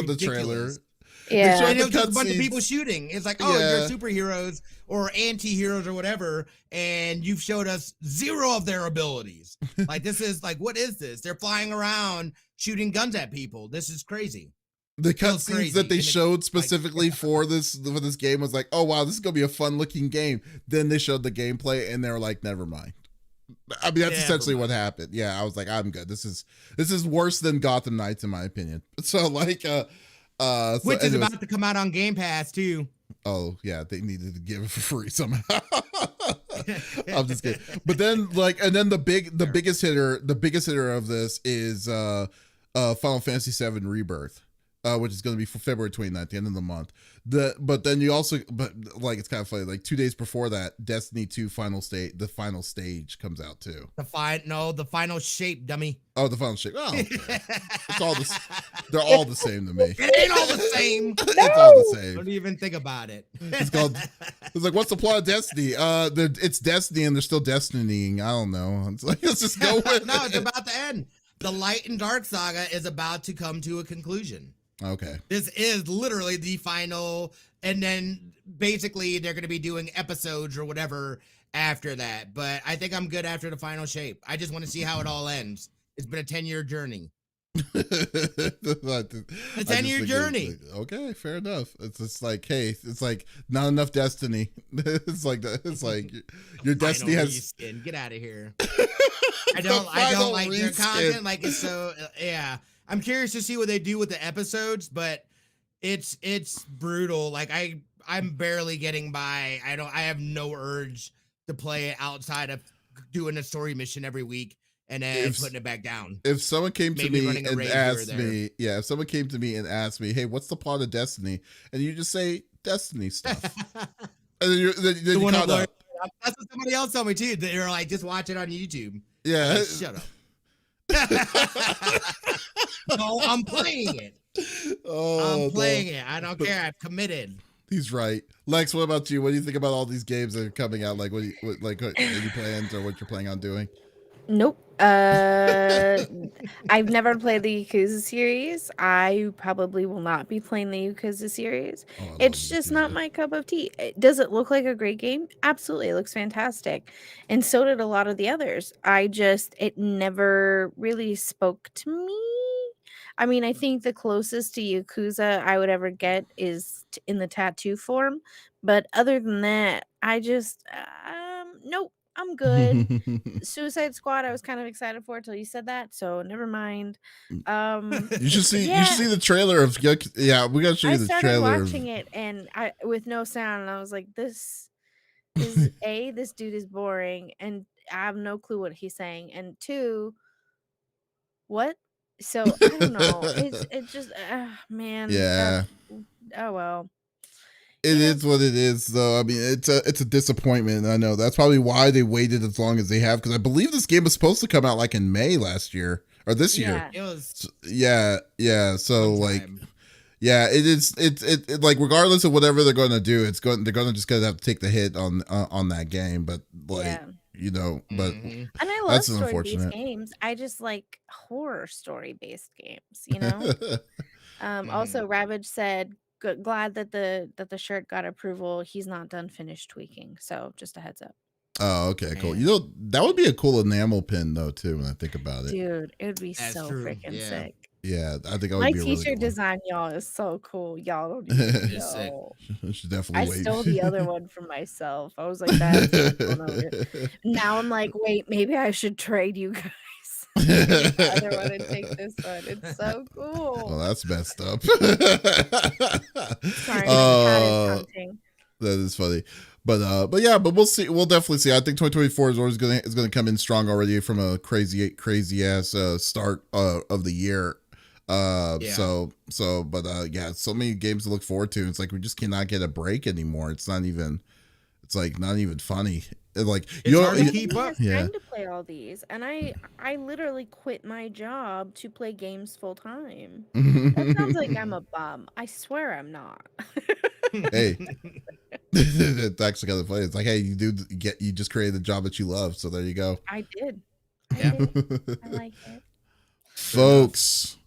the trailer. Yeah, and it was just a bunch of people shooting. It's like, oh, you're superheroes or anti-heroes or whatever, and you've showed us 0 of their abilities. Like, this is like, what is this? They're flying around shooting guns at people. This is crazy. The cutscenes that they showed specifically for this game was like, oh wow, this is gonna be a fun looking game. Then they showed the gameplay and they were like, never mind. I mean, that's essentially what happened. Yeah, I was like, I'm good. This is worse than Gotham Knights in my opinion. So like, which is about to come out on Game Pass too. Oh yeah, they needed to give it for free somehow. I'm just kidding. But then the biggest hitter of this is Final Fantasy VII Rebirth, which is going to be for February 29th, the end of the month. But then you also, it's kind of funny, like 2 days before that, Destiny 2 the final stage comes out too. The final shape, dummy. Oh, the final shape. Oh, okay. It's all this. They're all the same to me. It ain't all the same. It's all the same. Don't even think about it. It's like, what's the plot of Destiny? It's Destiny and they're still destinying. I don't know. It's like, let's just go with No, it's about to end. The Light and Dark saga is about to come to a conclusion. Okay. This is literally the final, and then basically they're going to be doing episodes or whatever after that. But I think I'm good after the final shape. I just want to see how it all ends. It's been a 10-year journey. A 10-year journey. Okay, fair enough. It's just like, hey, it's like not enough Destiny. It's like your Destiny has. Get out of here. I don't like your content. Like it's so yeah. I'm curious to see what they do with the episodes, but it's brutal. Like I'm barely getting by. I have no urge to play it outside of doing a story mission every week and then putting it back down. If someone came to me and asked me, if someone came to me and asked me, hey, what's the plot of Destiny? And you just say Destiny stuff. And then you caught up. That's what somebody else told me too. They're like, just watch it on YouTube. Yeah. Like, shut up. No, I'm playing it. I'm playing it. I don't care. I've committed. He's right. Lex, what about you? What do you think about all these games that are coming out? Like, any plans or what you're planning on doing? Nope. I've never played the Yakuza series. I probably will not be playing the Yakuza series. It's just not my cup of tea. Does it look like a great game? Absolutely. It looks fantastic. And so did a lot of the others. It never really spoke to me. I mean, I think the closest to Yakuza I would ever get is in the tattoo form. But other than that, I just, nope. I'm good. Suicide Squad, I was kind of excited for till you said that, so never mind. You should see the trailer of we gotta show you the trailer. I started watching it and with no sound, and I was like, this is this dude is boring, and I have no clue what he's saying, and 2, what? So I don't know. It's just man. Yeah. Oh well. It is what it is, though. I mean, it's a disappointment. I know that's probably why they waited as long as they have, because I believe this game was supposed to come out like in May last year or this year. It was. Yeah. So like, yeah, it is. It like regardless of whatever they're going to do, they're going to just gonna have to take the hit on that game. But like, but and I love story-based games. I just like horror story-based games. Also, Ravage said, glad that the shirt got approval. He's not done finished tweaking, so just a heads up. Oh, okay, cool. That would be a cool enamel pin though too, when I think about it. Dude, it would be so freaking sick. Yeah, I think I would my be a t-shirt really design, y'all, is so cool. Y'all don't even know. Should definitely I stole the other one from myself. I was like, that's going on here. Now I'm like, wait, maybe I should trade you guys. The other one and take this one. It's so cool. Well, that's messed up. Sorry, that is funny. But we'll see. We'll definitely see. I think 2024 is always gonna come in strong already from a crazy ass start of the year. So many games to look forward to. It's like we just cannot get a break anymore. It's not even funny. Like it's hard to keep up. Time to play all these, and I literally quit my job to play games full time. That sounds like I'm a bum. I swear I'm not. Hey, it's actually kind of funny. It's like, hey, you just created a job that you love, so there you go. I did. I like it, folks.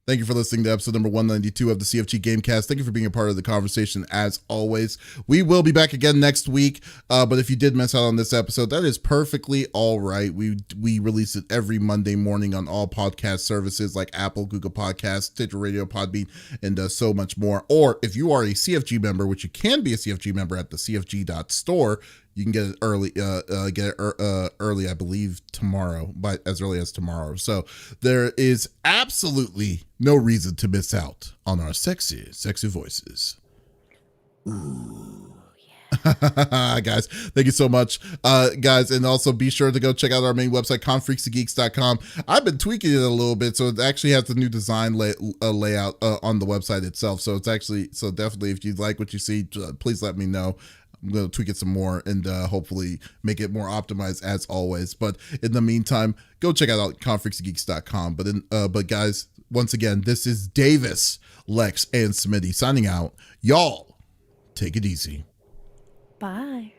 Thank you for listening to episode number 192 of the CFG Game Cast. Thank you for being a part of the conversation as always. We will be back again next week. But if you did miss out on this episode, that is perfectly all right. We release it every Monday morning on all podcast services like Apple, Google Podcasts, Stitcher Radio, Podbean, and so much more. Or if you are a CFG member, which you can be a CFG member at the CFG.store, You can get it early, early, I believe tomorrow, by as early as tomorrow. So there is absolutely no reason to miss out on our sexy voices. Ooh, Guys, thank you so much, guys, and also be sure to go check out our main website, confreaksandgeeks.com. I've been tweaking it a little bit, so it actually has the new design layout on the website itself. So it's actually, so definitely, if you like what you see, please let me know. I'm going to tweak it some more and hopefully make it more optimized as always. But in the meantime, go check out confreaksandgeeks.com. But guys, once again, this is Davis, Lex, and Smitty signing out. Y'all, take it easy. bye.